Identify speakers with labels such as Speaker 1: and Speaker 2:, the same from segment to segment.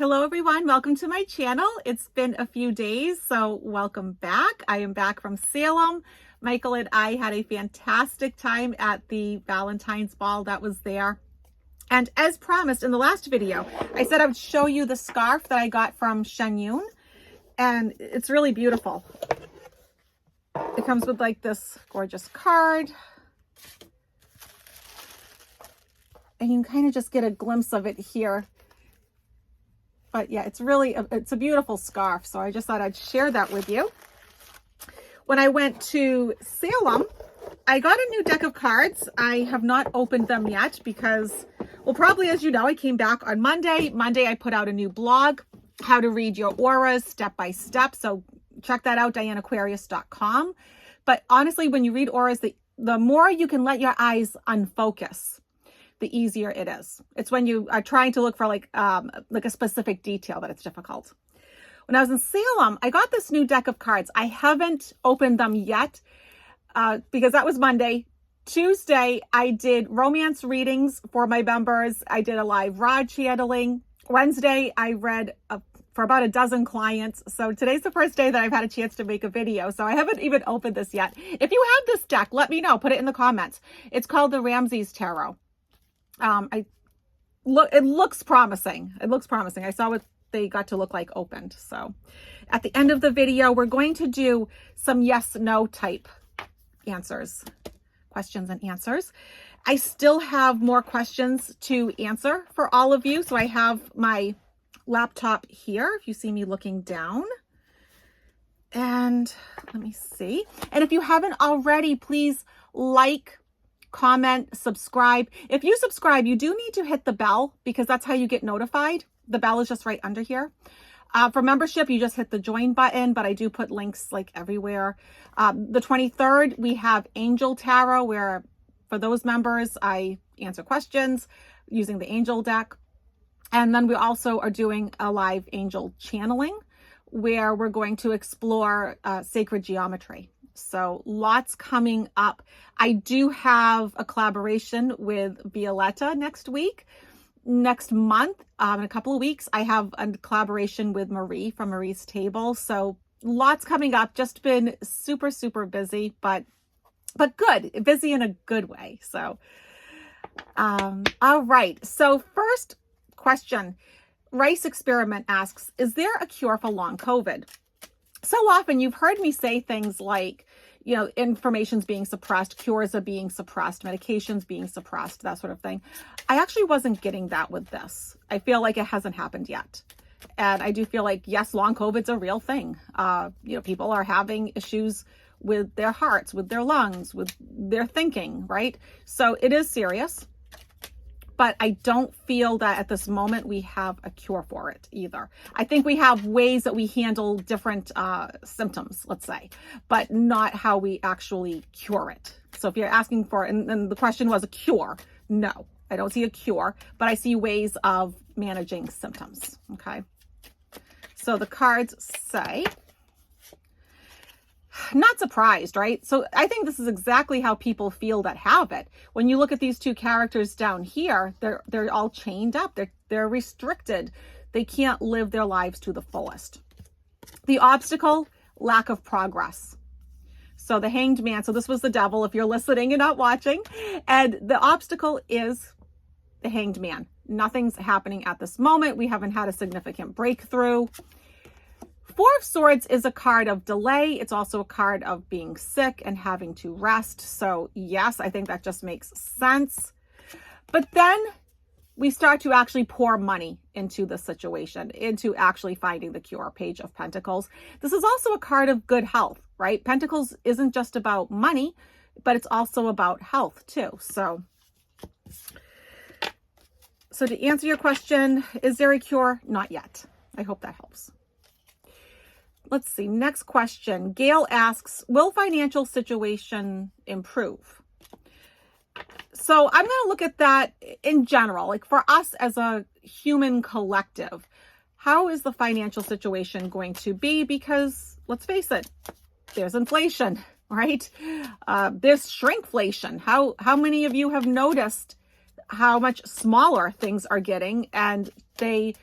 Speaker 1: Hello everyone, welcome to my channel. It's been a few days, so welcome back. I am back from Salem. Michael and I had a fantastic time at the Valentine's Ball that was there. And as promised in the last video, I said I would show you the scarf that I got from Shenyun, and it's really beautiful. It comes with like this gorgeous card, and you can kind of just get a glimpse of it here. But yeah, it's a beautiful scarf. So I just thought I'd share that with you. When I went to Salem, I got a new deck of cards. I have not opened them yet because, well, probably as you know, I came back on Monday. Monday, I put out a new blog, how to read your auras step by step. So check that out, dianeaquarius.com. But honestly, when you read auras, the more you can let your eyes unfocus, the easier it is. It's when you are trying to look for like a specific detail that it's difficult. When I was in Salem, I got this new deck of cards. I haven't opened them yet because that was Monday. Tuesday, I did romance readings for my members. I did a live rod channeling. Wednesday, I read for about a dozen clients. So today's the first day that I've had a chance to make a video. So I haven't even opened this yet. If you have this deck, let me know. Put it in the comments. It's called the Ramses Tarot. It looks promising. It looks promising. I saw what they got to look like opened. So at the end of the video, we're going to do some yes, no type questions and answers. I still have more questions to answer for all of you. So I have my laptop here, if you see me looking down. And let me see. And if you haven't already, please like, comment, subscribe. If you subscribe, you do need to hit the bell because that's how you get notified. The bell is just right under here. For membership, you just hit the join button, but I do put links like everywhere. The 23rd, we have Angel Tarot, where for those members, I answer questions using the Angel deck. And then we also are doing a live angel channeling where we're going to explore sacred geometry. So lots coming up. I do have a collaboration with Violetta next week. Next month, in a couple of weeks, I have a collaboration with Marie from Marie's Table. So lots coming up. Just been super, super busy, but good. Busy in a good way. So, all right. So first question, Rice Experiment asks, is there a cure for long COVID? So often you've heard me say things like, information's being suppressed, cures are being suppressed, medications being suppressed, that sort of thing. I actually wasn't getting that with this. I feel like it hasn't happened yet. And I do feel like, yes, long COVID's a real thing. People are having issues with their hearts, with their lungs, with their thinking, right? So it is serious. But I don't feel that at this moment we have a cure for it either. I think we have ways that we handle different symptoms, let's say, but not how we actually cure it. So if you're asking for, and the question was a cure, no, I don't see a cure, but I see ways of managing symptoms, okay? So the cards say, not surprised, right? So I think this is exactly how people feel that have it. When you look at these two characters down here, they're all chained up. They're restricted. They can't live their lives to the fullest. The obstacle, lack of progress. So the Hanged Man. So this was the devil if you're listening and not watching. And the obstacle is the Hanged Man. Nothing's happening at this moment. We haven't had a significant breakthrough. Four of Swords is a card of delay. It's also a card of being sick and having to rest. So yes, I think that just makes sense. But then we start to actually pour money into the situation, into actually finding the cure. Page of Pentacles. This is also a card of good health, right? Pentacles isn't just about money, but it's also about health too. So to answer your question, is there a cure? Not yet. I hope that helps. Let's see. Next question. Gail asks, will financial situation improve? So I'm going to look at that in general, like for us as a human collective, how is the financial situation going to be? Because let's face it, there's inflation, right? There's shrinkflation. How many of you have noticed how much smaller things are getting, and they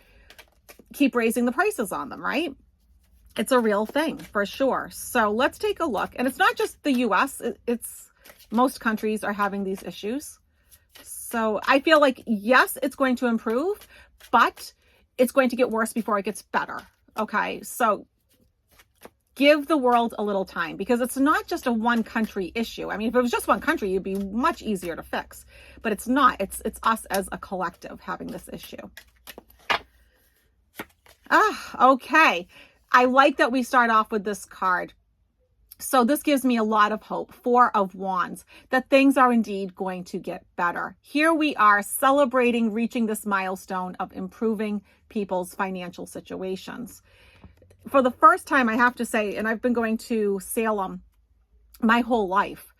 Speaker 1: keep raising the prices on them, right? It's a real thing for sure. So let's take a look. And it's not just the US, it's most countries are having these issues. So I feel like, yes, it's going to improve, but it's going to get worse before it gets better. Okay, so give the world a little time, because it's not just a one country issue. I mean, if it was just one country, it'd be much easier to fix, but it's not. It's us as a collective having this issue. Okay. I like that we start off with this card. So this gives me a lot of hope. 4 of Wands, that things are indeed going to get better. Here we are celebrating reaching this milestone of improving people's financial situations. For the first time, I have to say, and I've been going to Salem my whole life,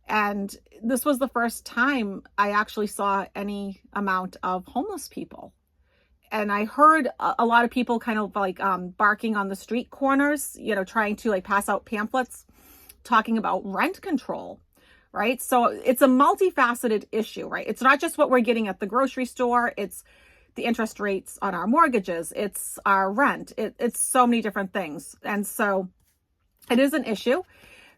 Speaker 1: and this was the first time I actually saw any amount of homeless people. And I heard a lot of people kind of like barking on the street corners, you know, trying to like pass out pamphlets, talking about rent control, right? So it's a multifaceted issue, right? It's not just what we're getting at the grocery store. It's the interest rates on our mortgages. It's our rent. It's so many different things. And so it is an issue.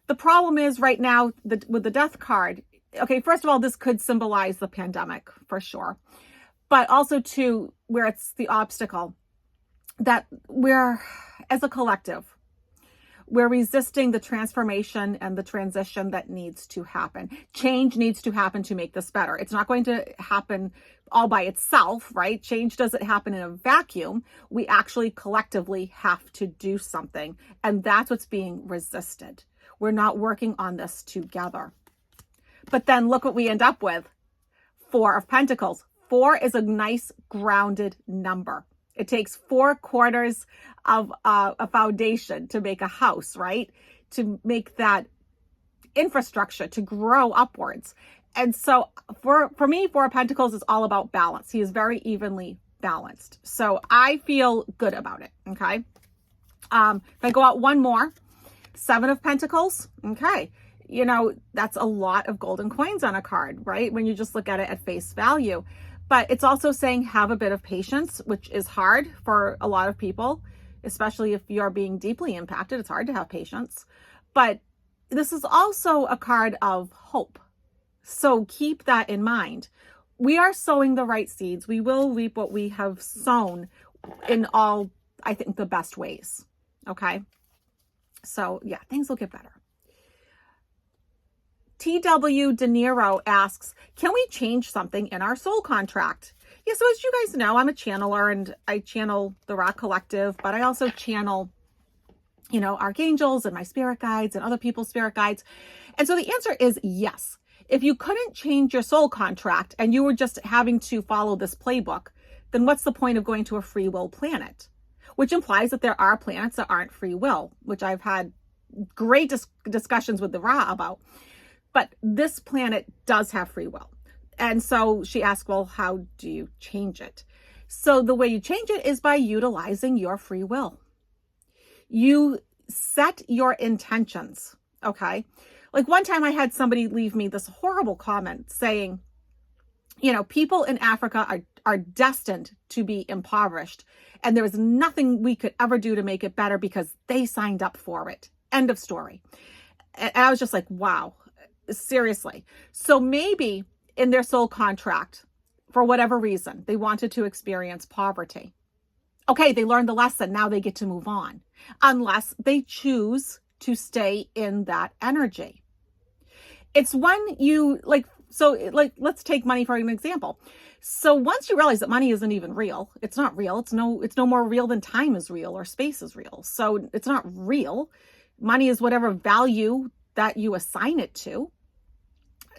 Speaker 1: The problem is right now with the death card. Okay, first of all, this could symbolize the pandemic for sure. But also too, where it's the obstacle that we're, as a collective, we're resisting the transformation and the transition that needs to happen. Change needs to happen to make this better. It's not going to happen all by itself, right? Change doesn't happen in a vacuum. We actually collectively have to do something. And that's what's being resisted. We're not working on this together. But then look what we end up with. 4 of Pentacles. 4 is a nice grounded number. It takes 4 quarters of a foundation to make a house, right? To make that infrastructure to grow upwards. And so for me, 4 of Pentacles is all about balance. He is very evenly balanced. So I feel good about it. Okay. If I go out one more, 7 of Pentacles. Okay. You know, that's a lot of golden coins on a card, right? When you just look at it at face value. But it's also saying have a bit of patience, which is hard for a lot of people, especially if you're being deeply impacted. It's hard to have patience. But this is also a card of hope. So keep that in mind. We are sowing the right seeds. We will reap what we have sown in all, I think, the best ways. Okay? So yeah, things will get better. TW De Niro asks, can we change something in our soul contract? Yeah, so as you guys know, I'm a channeler and I channel the Rock Collective, but I also channel, you know, archangels and my spirit guides and other people's spirit guides. And so the answer is yes. If you couldn't change your soul contract and you were just having to follow this playbook, then what's the point of going to a free will planet? Which implies that there are planets that aren't free will, which I've had great discussions with the Ra about. But this planet does have free will. And so she asked, well, how do you change it? So the way you change it is by utilizing your free will. You set your intentions, okay? Like one time I had somebody leave me this horrible comment saying, you know, people in Africa are destined to be impoverished. And there was nothing we could ever do to make it better because they signed up for it. End of story. And I was just like, wow. Seriously. So maybe in their soul contract, for whatever reason, they wanted to experience poverty. Okay, they learned the lesson. Now they get to move on. Unless they choose to stay in that energy. It's when you let's take money for an example. So once you realize that money isn't even real, it's not real. It's no more real than time is real or space is real. So it's not real. Money is whatever value that you assign it to.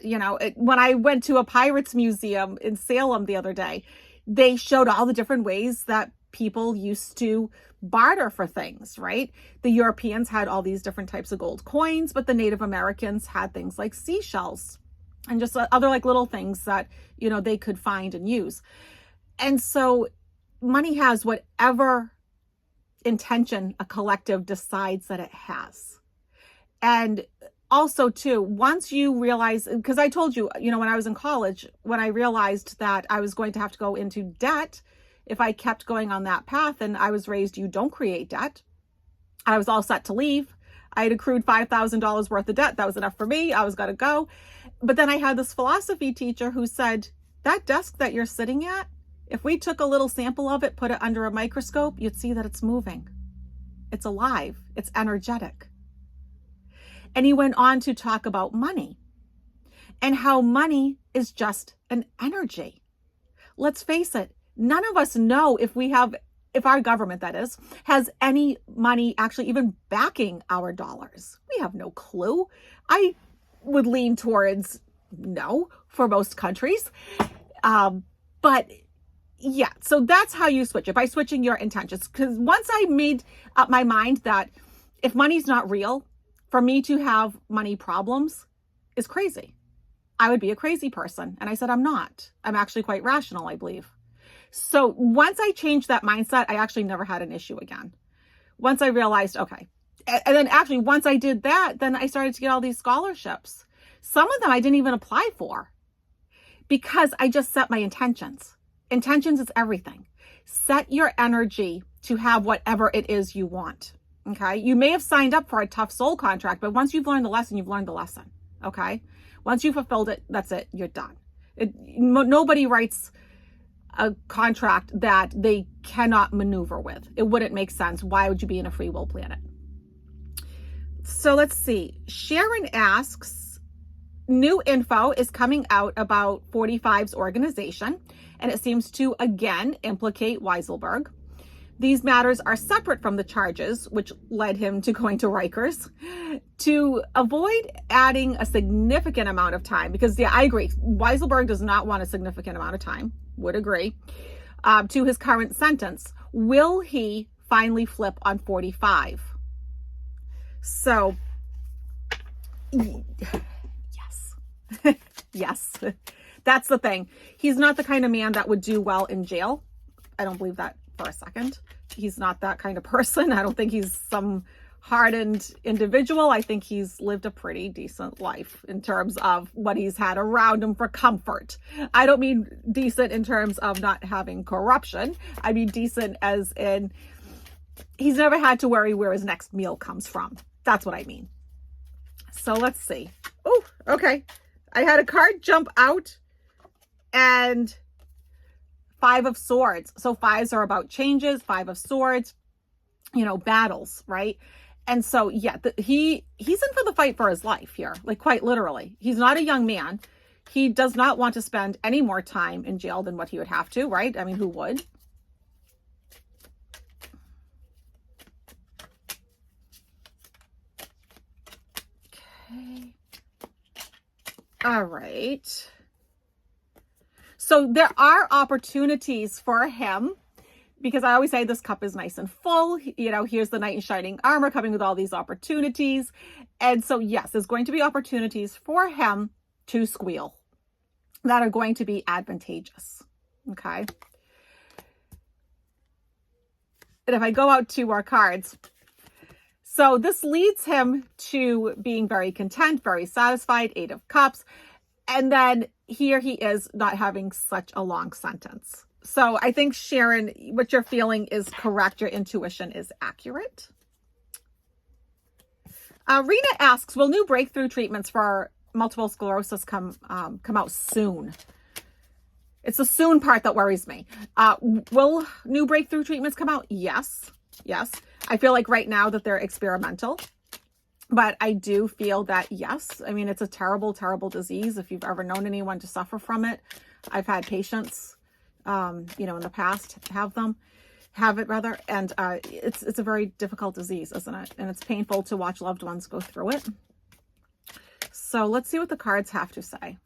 Speaker 1: You know, when I went to a pirates museum in Salem the other day, they showed all the different ways that people used to barter for things, right? The Europeans had all these different types of gold coins, but the Native Americans had things like seashells and just other like little things that, you know, they could find and use. And so money has whatever intention a collective decides that it has. And also too, once you realize, because I told you, you know, when I was in college, when I realized that I was going to have to go into debt if I kept going on that path, and I was raised, you don't create debt. I was all set to leave. I had accrued $5,000 worth of debt. That was enough for me. I was going to go. But then I had this philosophy teacher who said, that desk that you're sitting at, if we took a little sample of it, put it under a microscope, you'd see that it's moving. It's alive. It's energetic. And he went on to talk about money and how money is just an energy. Let's face it, none of us know if our government, that is, has any money actually even backing our dollars. We have no clue. I would lean towards no for most countries. But yeah, so that's how you switch it, by switching your intentions. Because once I made up my mind that if money's not real, for me to have money problems is crazy. I would be a crazy person. And I said, I'm not. I'm actually quite rational, I believe. So once I changed that mindset, I actually never had an issue again. Once I realized, okay. And then actually, once I did that, then I started to get all these scholarships. Some of them I didn't even apply for because I just set my intentions. Intentions is everything. Set your energy to have whatever it is you want. Okay. You may have signed up for a tough soul contract, but once you've learned the lesson, you've learned the lesson. Okay. Once you've fulfilled it, that's it. You're done. Nobody writes a contract that they cannot maneuver with. It wouldn't make sense. Why would you be in a free will planet? So let's see. Sharon asks, new info is coming out about 45's organization, and it seems to again implicate Weiselberg. These matters are separate from the charges, which led him to going to Rikers. To avoid adding a significant amount of time, because yeah, I agree, Weiselberg does not want a significant amount of time, would agree, to his current sentence, will he finally flip on 45? So, yes, yes, that's the thing. He's not the kind of man that would do well in jail. I don't believe that for a second. He's not that kind of person. I don't think he's some hardened individual. I think he's lived a pretty decent life in terms of what he's had around him for comfort. I don't mean decent in terms of not having corruption. I mean decent as in he's never had to worry where his next meal comes from. That's what I mean. So let's see. Oh, okay. I had a card jump out and 5 of Swords. So 5s are about changes, 5 of Swords, battles, right? And so, yeah, he's in for the fight for his life here, like quite literally. He's not a young man. He does not want to spend any more time in jail than what he would have to, right? I mean, who would? Okay. All right. So there are opportunities for him, because I always say this cup is nice and full. Here's the knight in shining armor coming with all these opportunities. And so, yes, there's going to be opportunities for him to squeal that are going to be advantageous. Okay. And if I go out 2 more cards, so this leads him to being very content, very satisfied, 8 of Cups. And then here he is not having such a long sentence. So I think, Sharon, what you're feeling is correct. Your intuition is accurate. Rena asks, will new breakthrough treatments for multiple sclerosis come out soon? It's the soon part that worries me. Will new breakthrough treatments come out? Yes. Yes. I feel like right now that they're experimental. But I do feel that, yes, I mean, it's a terrible, terrible disease. If you've ever known anyone to suffer from it, I've had patients, in the past have it rather. And it's a very difficult disease, isn't it? And it's painful to watch loved ones go through it. So let's see what the cards have to say.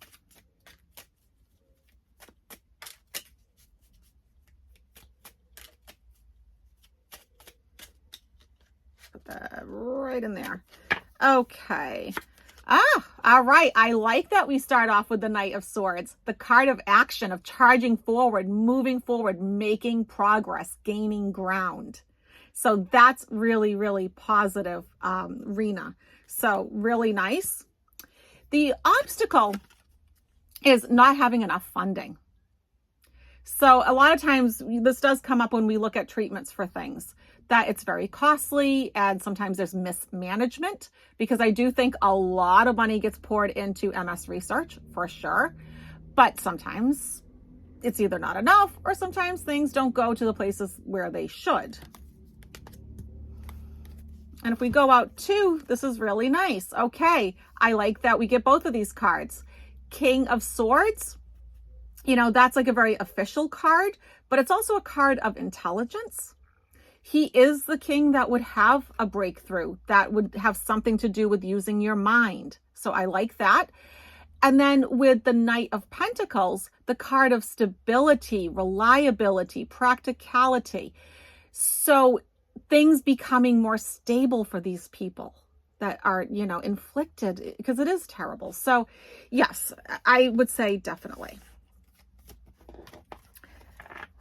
Speaker 1: Put that right in there. Okay. All right. I like that we start off with the Knight of Swords, the card of action, of charging forward, moving forward, making progress, gaining ground. So that's really, really positive, Rena. So really nice. The obstacle is not having enough funding. So a lot of times this does come up when we look at treatments for things, that it's very costly and sometimes there's mismanagement, because I do think a lot of money gets poured into MS research for sure. But sometimes it's either not enough or sometimes things don't go to the places where they should. And if we go out too, this is really nice. Okay, I like that we get both of these cards. King of Swords, you know, that's like a very official card, but it's also a card of intelligence. He is the king that would have a breakthrough, that would have something to do with using your mind. So I like that. And then with the Knight of Pentacles, the card of stability, reliability, practicality. So things becoming more stable for these people that are, you know, inflicted, because it is terrible. So yes, I would say definitely.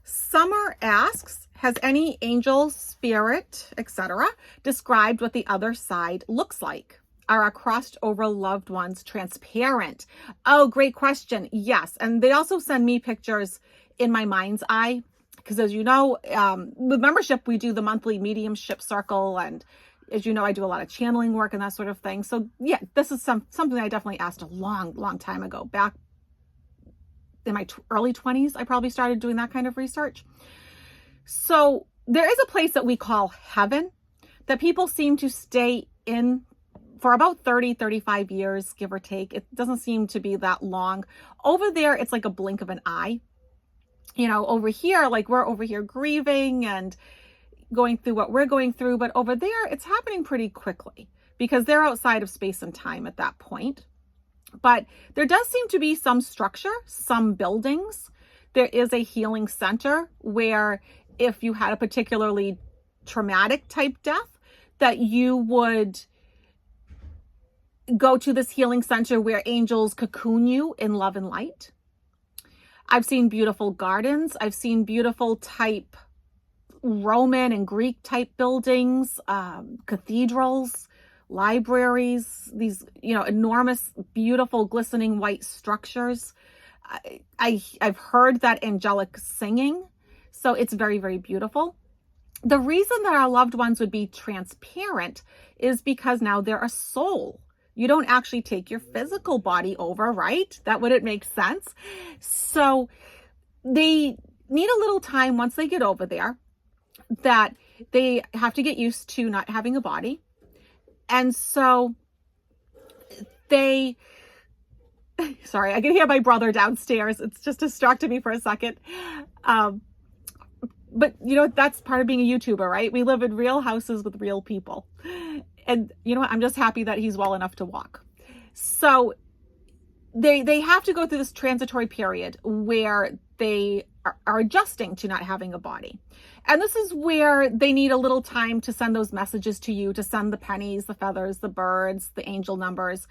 Speaker 1: Summer asks, has any angel, spirit, etc. described what the other side looks like? Are our crossed over loved ones transparent? Oh, great question. Yes. And they also send me pictures in my mind's eye, because as you know, with membership, we do the monthly Mediumship Circle. And as you know, I do a lot of channeling work and that sort of thing. So yeah, this is something I definitely asked a long time ago. Back in my early 20s, I probably started doing that kind of research. So there is a place that we call heaven that people seem to stay in for about 30-35 years, give or take. It doesn't seem to be that long. Over there, it's like a blink of an eye. You know, over here, like we're over here grieving and going through what we're going through, but over there, it's happening pretty quickly because they're outside of space and time at that point. But there does seem to be some structure, some buildings. There is a healing center where if you had a particularly traumatic type death, that you would go to this healing center where angels cocoon you in love and light. I've seen beautiful gardens. I've seen beautiful type Roman and Greek type buildings, cathedrals, libraries, these, you know, enormous, beautiful, glistening white structures. I've heard that angelic singing. So it's very, very beautiful. The reason that our loved ones would be transparent is because now they're a soul. You don't actually take your physical body over, right? That wouldn't make sense. So they need a little time once they get over there, that they have to get used to not having a body. And so they, sorry, I can hear my brother downstairs. It's just distracted me for a second. But you know, that's part of being a YouTuber, right? We live in real houses with real people. And you know what? I'm just happy that he's well enough to walk. So they have to go through this transitory period where they are adjusting to not having a body. And this is where they need a little time to send those messages to you, to send the pennies, the feathers, the birds, the angel numbers.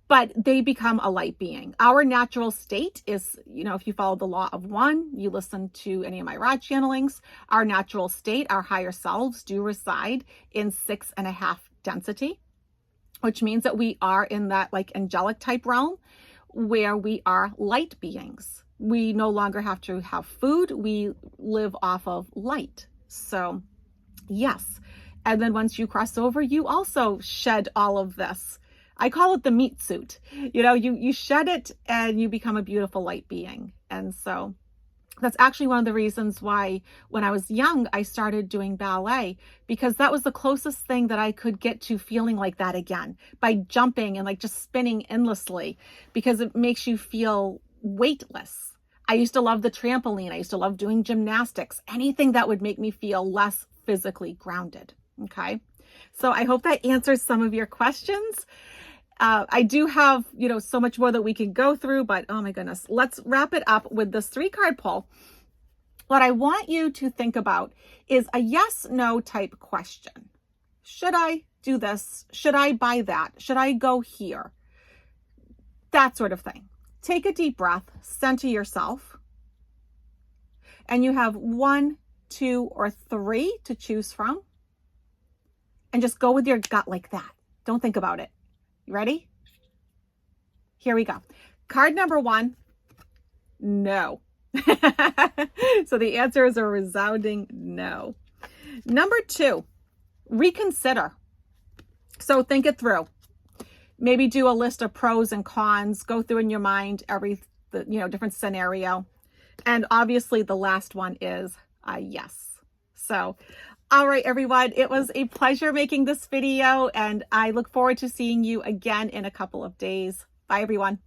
Speaker 1: But they become a light being. Our natural state is, you know, if you follow the law of one, you listen to any of my rod channelings, our natural state, our higher selves do reside in 6.5 density, which means that we are in that like angelic type realm where we are light beings. We no longer have to have food. We live off of light. So yes. And then once you cross over, you also shed all of this. I call it the meat suit. You know, you shed it and you become a beautiful light being. And so that's actually one of the reasons why when I was young, I started doing ballet, because that was the closest thing that I could get to feeling like that again, by jumping and like just spinning endlessly, because it makes you feel weightless. I used to love the trampoline. I used to love doing gymnastics, anything that would make me feel less physically grounded. Okay. So I hope that answers some of your questions. I do have, you know, so much more that we can go through, but oh my goodness, let's wrap it up with this 3-card pull. What I want you to think about is a yes, no type question. Should I do this? Should I buy that? Should I go here? That sort of thing. Take a deep breath, center yourself, and you have 1, 2, or 3 to choose from. And just go with your gut like that. Don't think about it. You ready? Here we go. Card number 1, no. So the answer is a resounding no. Number 2, reconsider. So think it through. Maybe do a list of pros and cons. Go through in your mind different scenario. And obviously the last one is a yes. So, all right, everyone, it was a pleasure making this video, and I look forward to seeing you again in a couple of days. Bye, everyone.